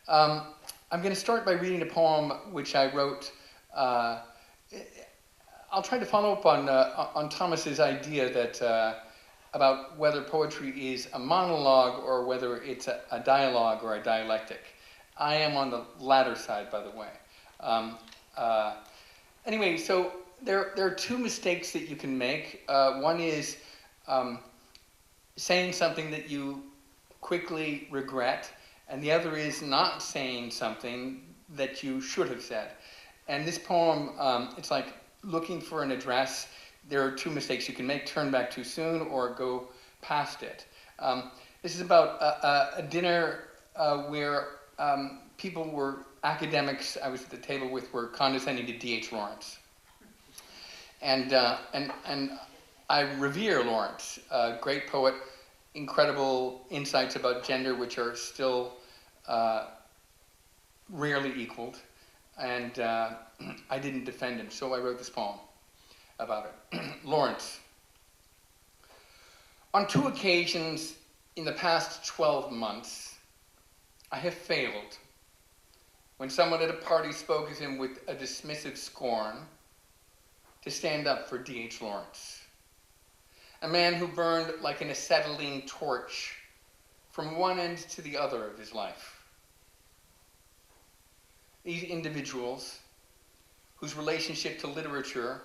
I'm going to start by reading a poem which I wrote. I'll try to follow up on Thomas's idea that about whether poetry is a monologue or whether it's a dialogue or a dialectic. I am on the latter side, by the way. Anyway, so there are two mistakes that you can make. One is saying something that you quickly regret, and the other is not saying something that you should have said. And this poem, it's like looking for an address. There are two mistakes you can make: turn back too soon or go past it. This is about a dinner where people were, academics I was at the table with, were condescending to D.H. Lawrence. And I revere Lawrence, great poet, incredible insights about gender which are still rarely equaled. And I didn't defend him, so I wrote this poem about it. Lawrence. On 2 occasions in the past 12 months, I have failed when someone at a party spoke of him with a dismissive scorn to stand up for D.H. Lawrence, a man who burned like an acetylene torch from one end to the other of his life. These individuals, whose relationship to literature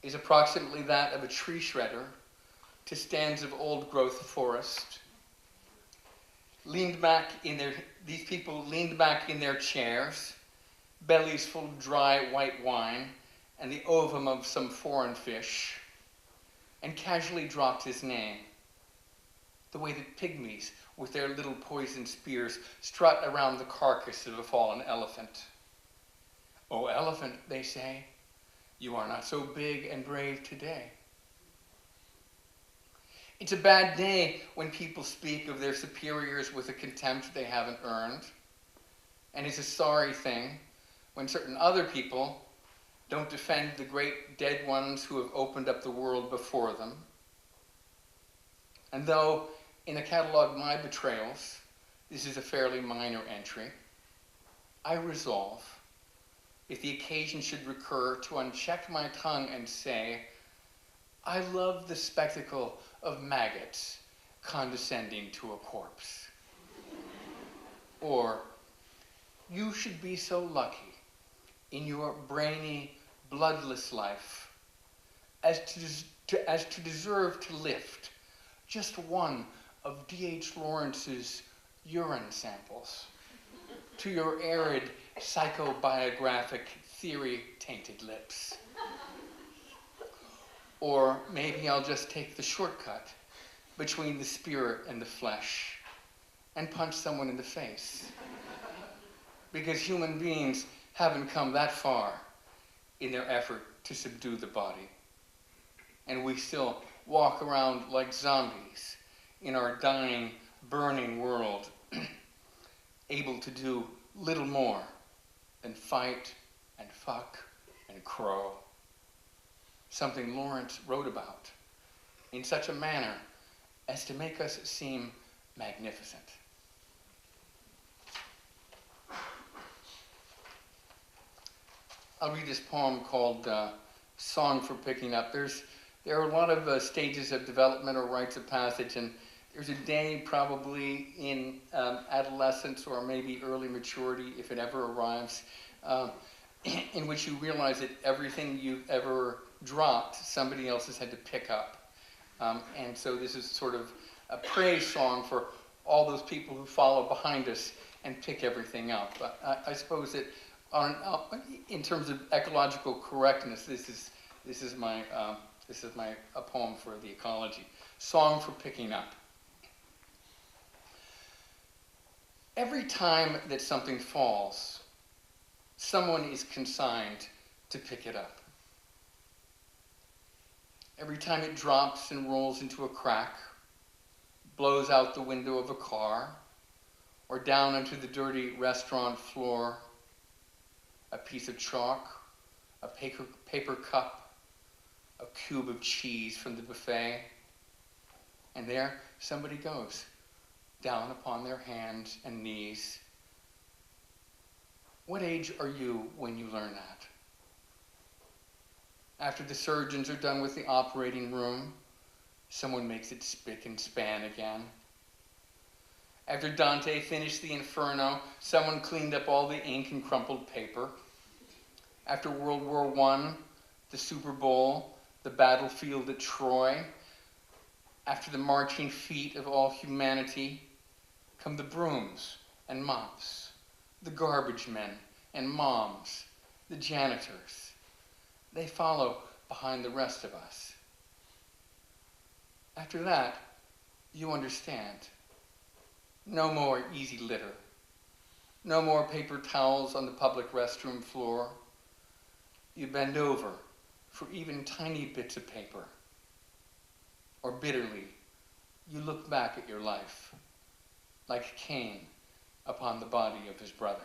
is approximately that of a tree shredder to stands of old-growth forest, these people leaned back in their chairs, bellies full of dry white wine and the ovum of some foreign fish, and casually dropped his name, the way that pygmies with their little poisoned spears strut around the carcass of a fallen elephant. "Oh, elephant," they say, "you are not so big and brave today." It's a bad day when people speak of their superiors with a contempt they haven't earned. And it's a sorry thing when certain other people don't defend the great dead ones who have opened up the world before them. And though in the catalog of my betrayals, this is a fairly minor entry, I resolve, if the occasion should recur, to uncheck my tongue and say, I love the spectacle of maggots condescending to a corpse. Or, you should be so lucky in your brainy, bloodless life as to deserve to lift just one of D.H. Lawrence's urine samples to your arid, psychobiographic, theory-tainted lips. Or maybe I'll just take the shortcut between the spirit and the flesh and punch someone in the face. Because human beings haven't come that far in their effort to subdue the body. And we still walk around like zombies in our dying, burning world, able to do little more than fight and fuck and crow. Something Lawrence wrote about in such a manner as to make us seem magnificent. I'll read this poem called Song for Picking Up. There are a lot of stages of development or rites of passage, and there's a day probably in adolescence or maybe early maturity, if it ever arrives, in which you realize that everything you've ever dropped, somebody else has had to pick up. And so this is sort of a praise song for all those people who follow behind us and pick everything up. I suppose that in terms of ecological correctness, this is a poem for the ecology. Song for Picking Up. Every time that something falls, someone is consigned to pick it up. Every time it drops and rolls into a crack, blows out the window of a car, or down onto the dirty restaurant floor, a piece of chalk, a paper cup, a cube of cheese from the buffet, and there somebody goes, down upon their hands and knees, What age are you when you learn that? After the surgeons are done with the operating room, someone makes it spick and span again. After Dante finished the Inferno, someone cleaned up all the ink and crumpled paper. After World War I, the Super Bowl, the battlefield at Troy, after the marching feet of all humanity, come the brooms and mops, the garbage men and moms, the janitors. They follow behind the rest of us. After that, you understand. No more easy litter. No more paper towels on the public restroom floor. You bend over for even tiny bits of paper. Or bitterly, you look back at your life, like Cain upon the body of his brother.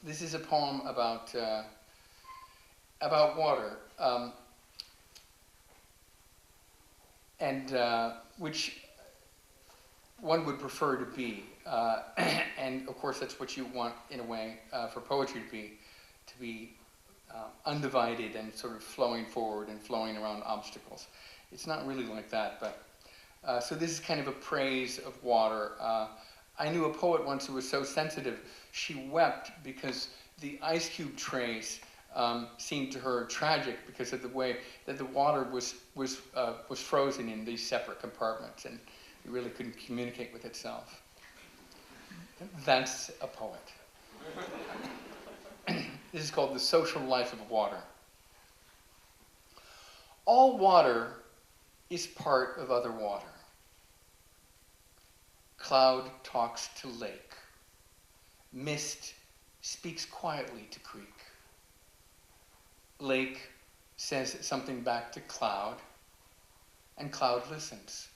This is a poem about water, which one would prefer to be, and of course that's what you want in a way for poetry to be undivided and sort of flowing forward and flowing around obstacles. It's not really like that, but so this is kind of a praise of water. I knew a poet once who was so sensitive, she wept because the ice cube trays seemed to her tragic because of the way that the water was frozen in these separate compartments, and it really couldn't communicate with itself. That's a poet. This is called The Social Life of Water. All water is part of other water. Cloud talks to lake. Mist speaks quietly to creek. Lake says something back to cloud, and cloud listens.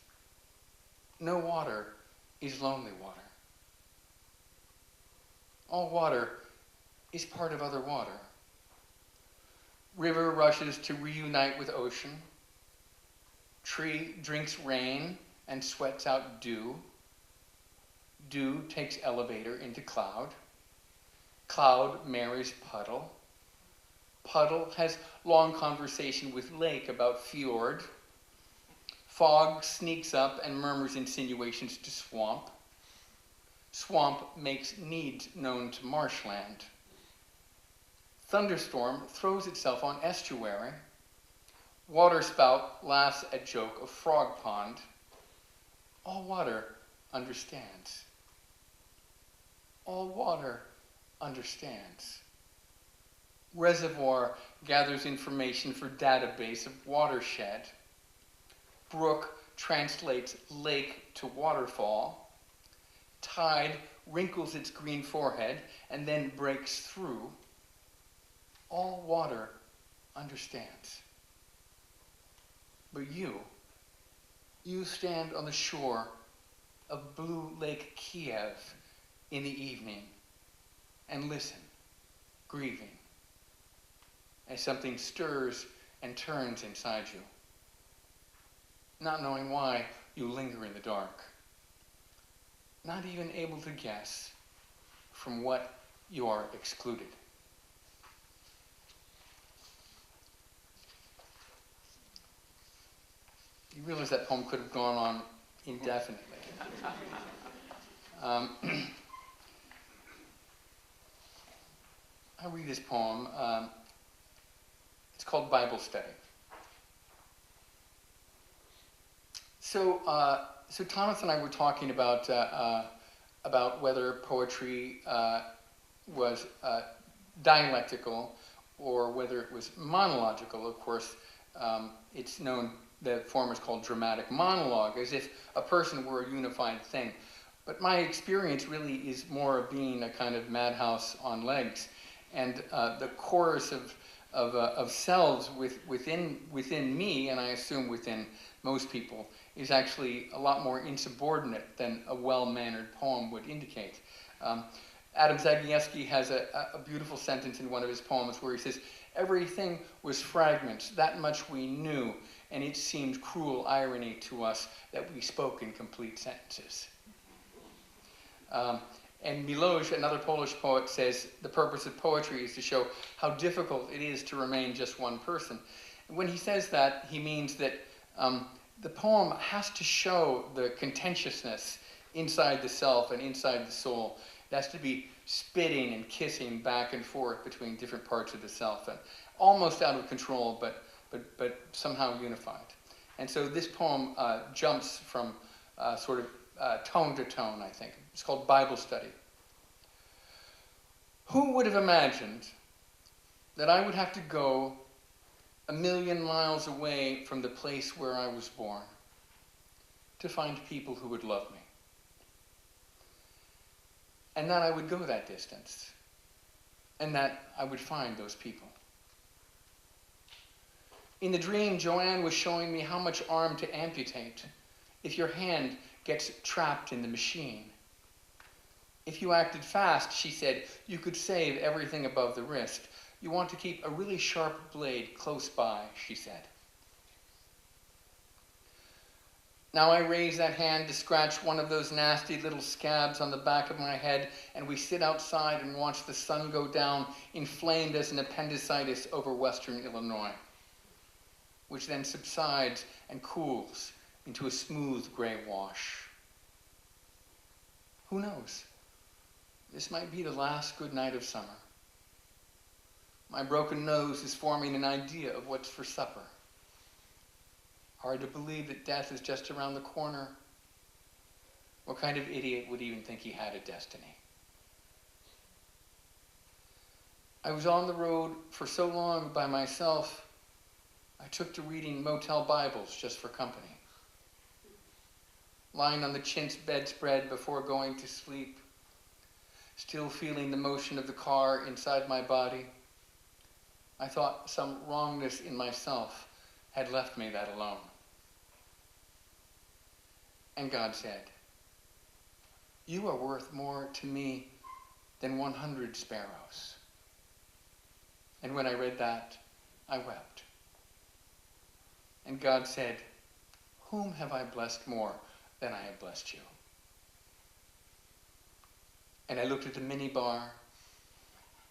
No water is lonely water. All water is part of other water. River rushes to reunite with ocean. Tree drinks rain and sweats out dew. Dew takes elevator into cloud. Cloud marries puddle. Puddle has long conversation with lake about fjord. Fog sneaks up and murmurs insinuations to swamp. Swamp makes needs known to marshland. Thunderstorm throws itself on estuary. Waterspout laughs at joke of frog pond. All water understands. All water understands. Reservoir gathers information for database of watershed. Brook translates lake to waterfall. Tide wrinkles its green forehead and then breaks through. All water understands. But you stand on the shore of Blue Lake Kiev in the evening and listen, grieving, as something stirs and turns inside you. Not knowing why, you linger in the dark, not even able to guess from what you are excluded. You realize that poem could have gone on indefinitely. I'll read this poem. It's called Bible Study. So Thomas and I were talking about whether poetry was dialectical or whether it was monological. Of course, it's known, the form is called dramatic monologue, as if a person were a unified thing. But my experience really is more of being a kind of madhouse on legs, and the chorus of selves within me, and I assume within most people, is actually a lot more insubordinate than a well-mannered poem would indicate. Adam Zagajewski has a beautiful sentence in one of his poems where he says, Everything was fragments, that much we knew, and it seemed cruel irony to us that we spoke in complete sentences. And Milosz, another Polish poet, says the purpose of poetry is to show how difficult it is to remain just one person. And when he says that, he means that the poem has to show the contentiousness inside the self and inside the soul. It has to be spitting and kissing back and forth between different parts of the self, and almost out of control, but somehow unified. And so this poem jumps from sort of tone to tone, I think. It's called Bible Study. Who would have imagined that I would have to go 1,000,000 miles away from the place where I was born to find people who would love me? And that I would go that distance, and that I would find those people. In the dream, Joanne was showing me how much arm to amputate if your hand gets trapped in the machine. If you acted fast, she said, you could save everything above the wrist. You want to keep a really sharp blade close by, she said. Now I raise that hand to scratch one of those nasty little scabs on the back of my head, and we sit outside and watch the sun go down, inflamed as an appendicitis over western Illinois, which then subsides and cools into a smooth gray wash. Who knows? This might be the last good night of summer. My broken nose is forming an idea of what's for supper. Hard to believe that death is just around the corner. What kind of idiot would even think he had a destiny? I was on the road for so long by myself, I took to reading motel Bibles just for company. Lying on the chintz bedspread before going to sleep, still feeling the motion of the car inside my body, I thought some wrongness in myself had left me that alone. And God said, you are worth more to me than 100 sparrows. And when I read that, I wept. And God said, whom have I blessed more than I have blessed you? And I looked at the minibar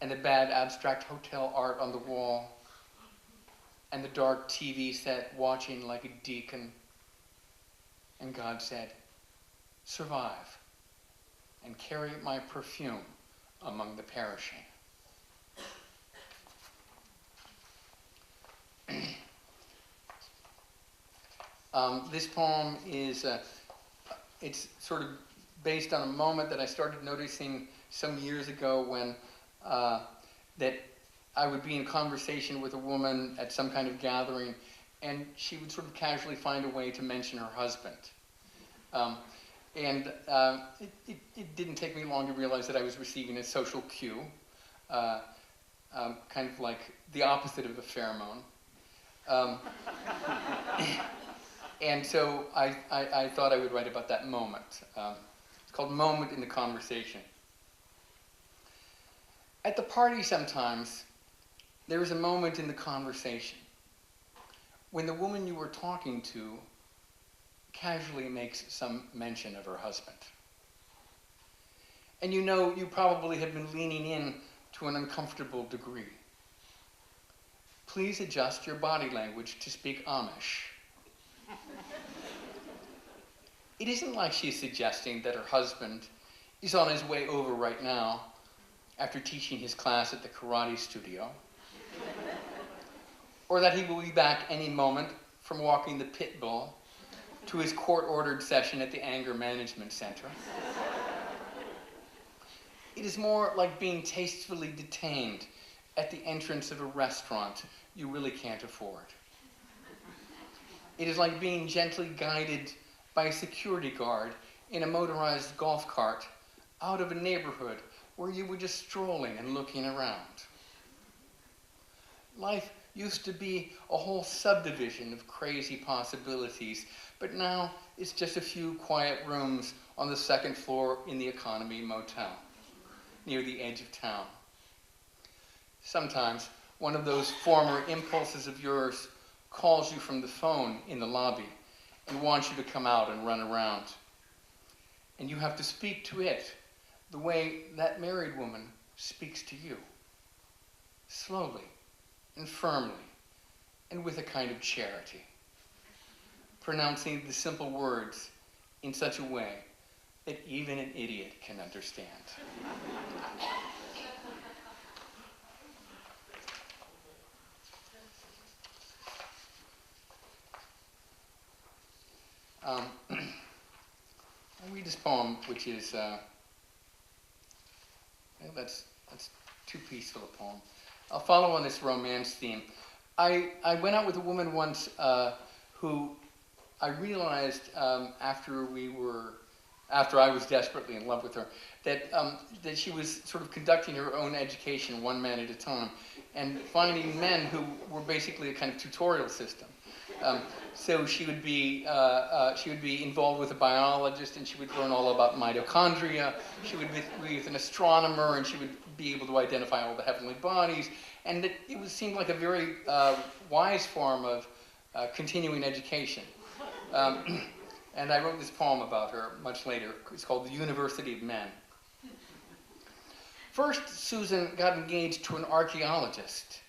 and the bad abstract hotel art on the wall and the dark TV set watching like a deacon. And God said, survive and carry my perfume among the perishing. This poem is, it's sort of based on a moment that I started noticing some years ago when that I would be in conversation with a woman at some kind of gathering, and she would sort of casually find a way to mention her husband. It didn't take me long to realize that I was receiving a social cue, kind of like the opposite of a pheromone. And so I thought I would write about that moment. It's called Moment in the Conversation. At the party sometimes, there is a moment in the conversation when the woman you were talking to casually makes some mention of her husband. And you know you probably have been leaning in to an uncomfortable degree. Please adjust your body language to speak Amish. It isn't like she's suggesting that her husband is on his way over right now after teaching his class at the karate studio, or that he will be back any moment from walking the pit bull to his court-ordered session at the anger management center. It is more like being tastefully detained at the entrance of a restaurant you really can't afford. It is like being gently guided by a security guard in a motorized golf cart out of a neighborhood where you were just strolling and looking around. Life used to be a whole subdivision of crazy possibilities, but now it's just a few quiet rooms on the second floor in the Economy Motel, near the edge of town. Sometimes one of those former impulses of yours calls you from the phone in the lobby and wants you to come out and run around. And you have to speak to it the way that married woman speaks to you. Slowly and firmly and with a kind of charity. Pronouncing the simple words in such a way that even an idiot can understand. I'll read this poem, which is, that's too peaceful a poem. I'll follow on this romance theme. I went out with a woman once who I realized after I was desperately in love with her, that she was sort of conducting her own education one man at a time and finding men who were basically a kind of tutorial system. So she would be involved with a biologist, and she would learn all about mitochondria. She would be with an astronomer, and she would be able to identify all the heavenly bodies. And it seemed like a very wise form of continuing education. And I wrote this poem about her much later. It's called The University of Men. First, Susan got engaged to an archaeologist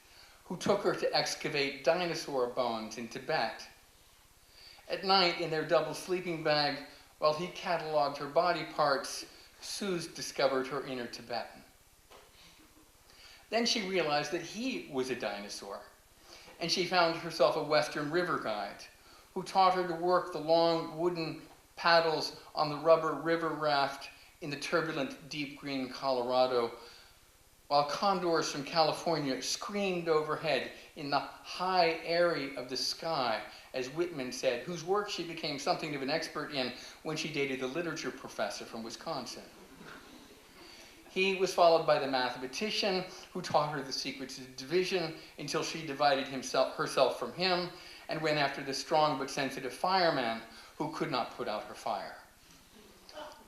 who took her to excavate dinosaur bones in Tibet. At night, in their double sleeping bag, while he cataloged her body parts, Suze discovered her inner Tibetan. Then she realized that he was a dinosaur, and she found herself a Western river guide who taught her to work the long wooden paddles on the rubber river raft in the turbulent deep green Colorado, while condors from California screamed overhead in the high eyrie of the sky, as Whitman said, whose work she became something of an expert in when she dated the literature professor from Wisconsin. He was followed by the mathematician who taught her the secrets of division until she divided herself from him, and went after the strong but sensitive fireman who could not put out her fire.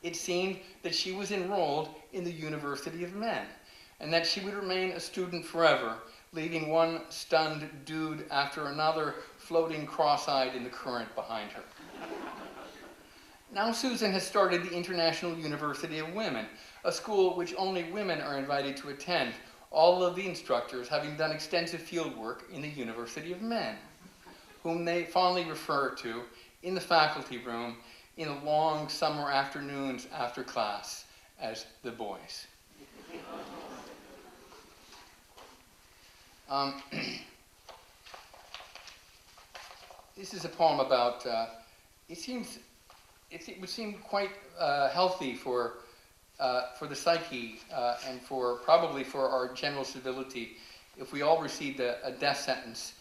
It seemed that she was enrolled in the University of Men, and that she would remain a student forever, leaving one stunned dude after another floating cross-eyed in the current behind her. Now Susan has started the International University of Women, a school which only women are invited to attend, all of the instructors having done extensive field work in the University of Men, whom they fondly refer to in the faculty room in the long summer afternoons after class as the boys. This is a poem about, it would seem quite healthy for the psyche and probably for our general civility if we all received a death sentence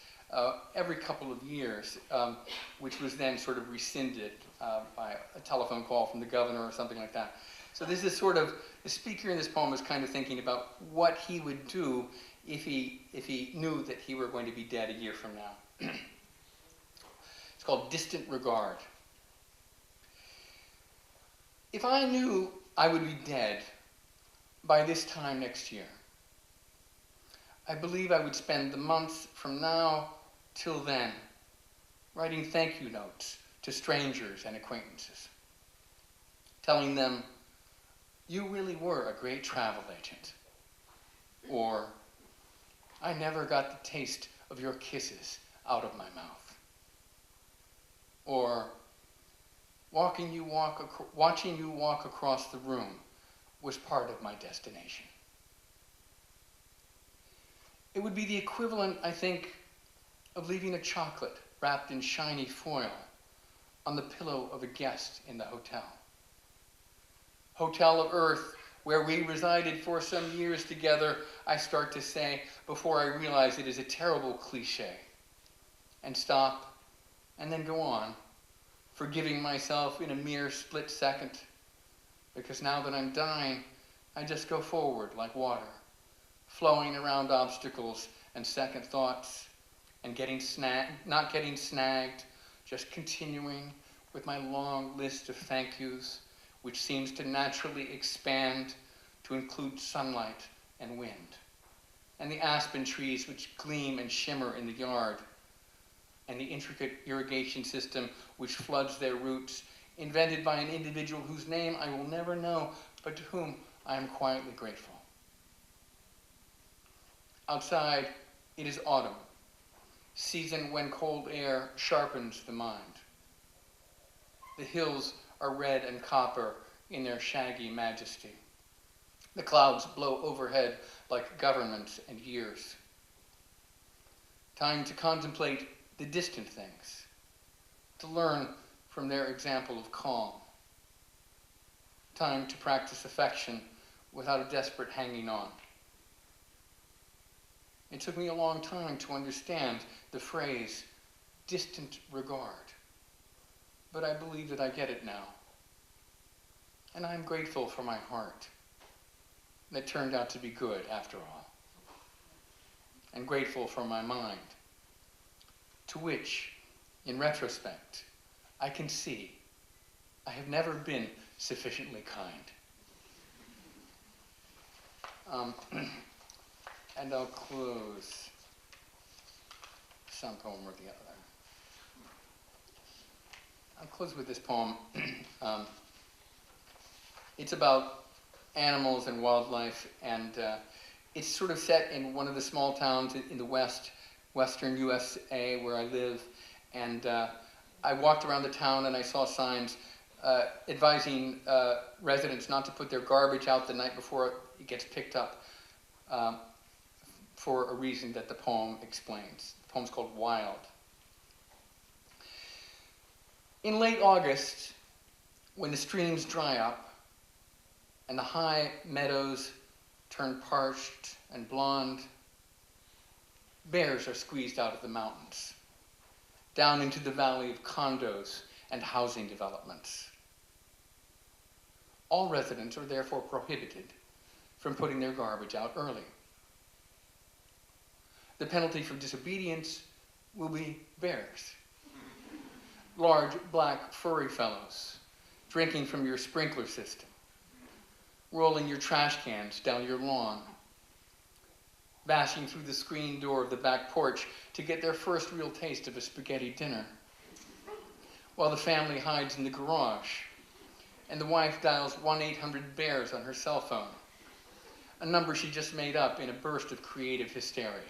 every couple of years, which was then sort of rescinded by a telephone call from the governor or something like that. So this is sort of, the speaker in this poem is kind of thinking about what he would do if he knew that he were going to be dead a year from now. It's called Distant Regard. If I knew I would be dead by this time next year, I believe I would spend the months from now till then writing thank you notes to strangers and acquaintances, telling them, "You really were a great travel agent," or "I never got the taste of your kisses out of my mouth," or watching you walk across the room was part of my destination." It would be the equivalent, I think, of leaving a chocolate wrapped in shiny foil on the pillow of a guest in the hotel. Hotel of Earth, where we resided for some years together, I start to say, before I realize it is a terrible cliche, and stop, and then go on, forgiving myself in a mere split second, because now that I'm dying, I just go forward like water, flowing around obstacles and second thoughts, and not getting snagged, just continuing with my long list of thank yous, which seems to naturally expand to include sunlight and wind. and the aspen trees which gleam and shimmer in the yard, and the intricate irrigation system which floods their roots, invented by an individual whose name I will never know, but to whom I am quietly grateful. Outside, it is autumn, season when cold air sharpens the mind. The hills are red and copper in their shaggy majesty. The clouds blow overhead like governments and years. Time to contemplate the distant things, to learn from their example of calm. Time to practice affection without a desperate hanging on. It took me a long time to understand the phrase, distant regard, but I believe that I get it now. And I'm grateful for my heart that turned out to be good after all. And grateful for my mind, to which, in retrospect, I can see I have never been sufficiently kind. And I'll close some poem or the other. I'll close with this poem. It's about animals and wildlife, and it's sort of set in one of the small towns in the western USA where I live. And I walked around the town and I saw signs advising residents not to put their garbage out the night before it gets picked up, for a reason that the poem explains. The poem's called Wild. In late August, when the streams dry up and the high meadows turn parched and blonde, bears are squeezed out of the mountains, down into the valley of condos and housing developments. All residents are therefore prohibited from putting their garbage out early. The penalty for disobedience will be bears. Large, black, furry fellows drinking from your sprinkler system, rolling your trash cans down your lawn, bashing through the screen door of the back porch to get their first real taste of a spaghetti dinner, while the family hides in the garage and the wife dials 1-800-BEARS on her cell phone, a number she just made up in a burst of creative hysteria.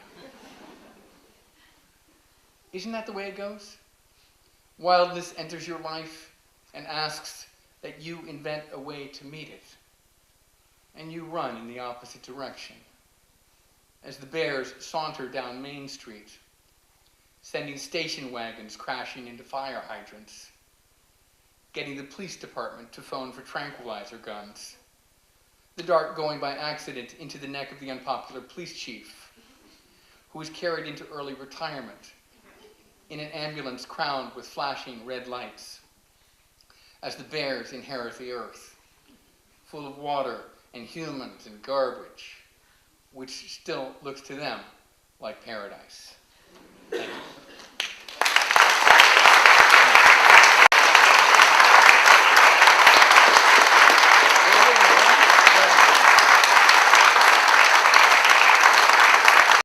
Isn't that the way it goes? Wildness enters your life and asks that you invent a way to meet it. And you run in the opposite direction as the bears saunter down Main Street, sending station wagons crashing into fire hydrants, getting the police department to phone for tranquilizer guns, the dart going by accident into the neck of the unpopular police chief, who was carried into early retirement in an ambulance crowned with flashing red lights, as the bears inherit the earth, full of water and humans and garbage, which still looks to them like paradise. Thank you.